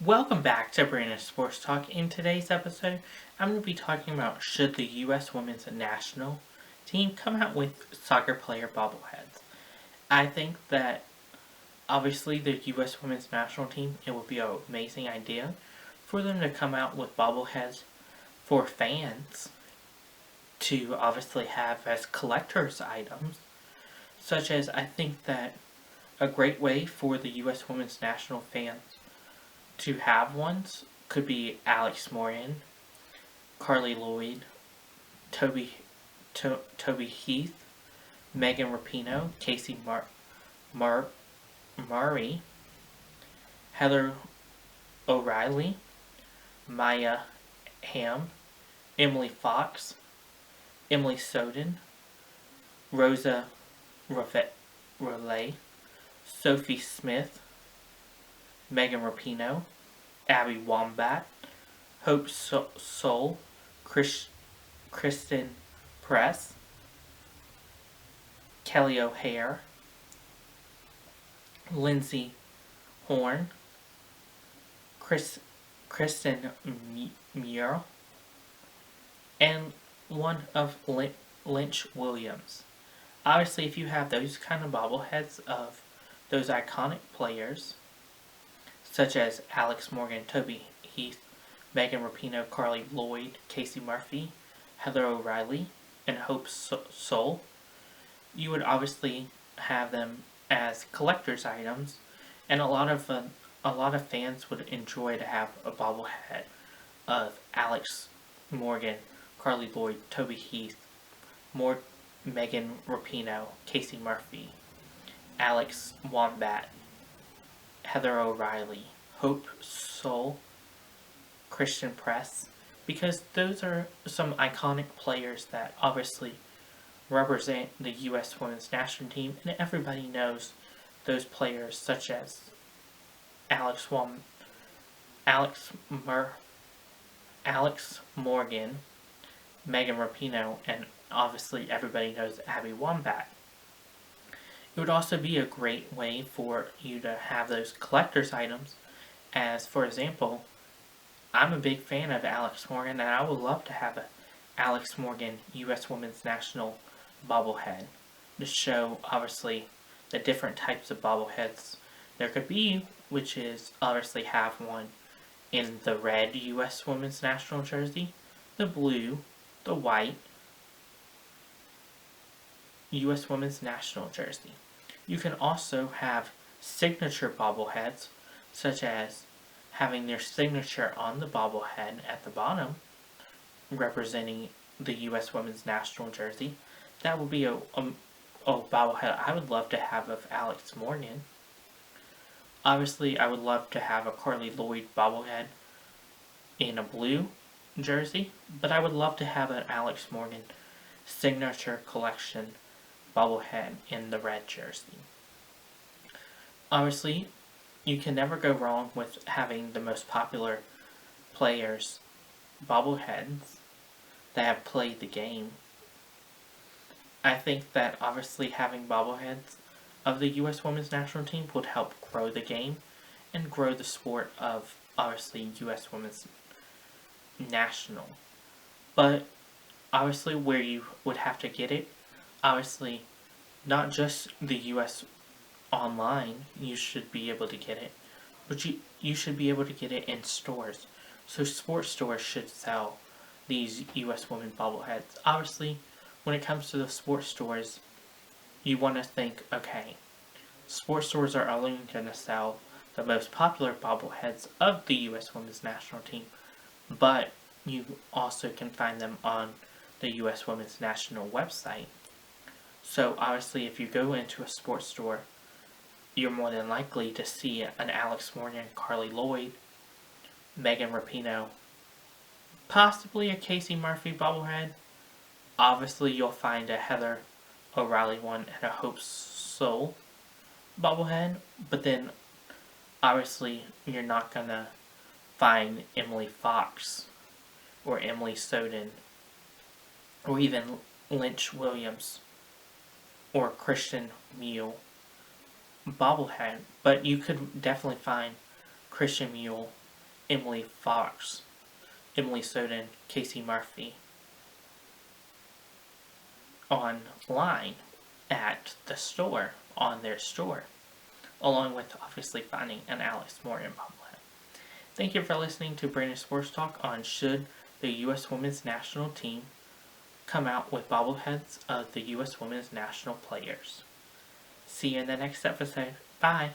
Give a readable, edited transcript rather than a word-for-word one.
Welcome back to Brandon Sports Talk. In today's episode, I'm going to be talking about should the U.S. women's national team come out with soccer player bobbleheads. I think that obviously the U.S. women's national team, it would be an amazing idea for them to come out with bobbleheads for fans to obviously have as collector's items, such as I think that a great way for the U.S. women's national fans to have ones could be Alex Morgan, Carli Lloyd, Toby Heath, Megan Rapinoe, Casey Murray, Heather O'Reilly, Maya Hamm, Emily Fox, Emily Soden, Rosa Relay, Sophie Smith, Megan Rapinoe, Abby Wambach, Hope Soul, Kristen Press, Kelly O'Hare, Lindsay Horn, Kristen Muir, and one of Lynch Williams. Obviously, if you have those kind of bobbleheads of those iconic players, such as Alex Morgan, Toby Heath, Megan Rapinoe, Carli Lloyd, Casey Murphy, Heather O'Reilly, and Hope Soul, you would obviously have them as collector's items, and a lot of fans would enjoy to have a bobblehead of Alex Morgan, Carli Lloyd, Toby Heath, Megan Rapinoe, Casey Murphy, Alex Wambach, Heather O'Reilly, Hope Soul, Christian Press, because those are some iconic players that obviously represent the U.S. women's national team, and everybody knows those players such as Alex Morgan, Megan Rapinoe, and obviously everybody knows Abby Wambach. It would also be a great way for you to have those collector's items, as for example, I'm a big fan of Alex Morgan, and I would love to have a Alex Morgan U.S. Women's National bobblehead to show obviously the different types of bobbleheads there could be, which is obviously have one in the red U.S. Women's National jersey, the blue, the white U.S. Women's National jersey. You can also have signature bobbleheads, such as having their signature on the bobblehead at the bottom, representing the U.S. Women's National jersey. That would be a bobblehead I would love to have of Alex Morgan. Obviously, I would love to have a Carli Lloyd bobblehead in a blue jersey, but I would love to have an Alex Morgan signature collection bobblehead in the red jersey. Obviously, you can never go wrong with having the most popular players' bobbleheads that have played the game. I think that obviously having bobbleheads of the U.S. Women's National Team would help grow the game and grow the sport of obviously U.S. Women's National. But obviously where you would have to get it, obviously not just the U.S. online, you should be able to get it, but you should be able to get it in stores. So sports stores should sell these U.S. women bobbleheads. Obviously, when it comes to the sports stores, you want to think, okay, sports stores are only going to sell the most popular bobbleheads of the U.S. Women's National Team, but you also can find them on the U.S. Women's National website. So obviously, if you go into a sports store, you're more than likely to see an Alex Morgan, Carli Lloyd, Megan Rapinoe, possibly a Casey Murphy bobblehead. Obviously, you'll find a Heather O'Reilly one and a Hope Soul bobblehead, but then obviously you're not gonna find Emily Fox or Emily Soden or even Lynch Williams or Christian Mule bobblehead, but you could definitely find Christian Mule Emily Fox, Emily Soden, Casey Murphy online at the store, on their store, along with obviously finding an Alex Morgan bobblehead. Thank you for listening to Brandon Sports Talk on should the U.S. Women's National Team come out with bobbleheads of the U.S. Women's National players. See you in the next episode. Bye!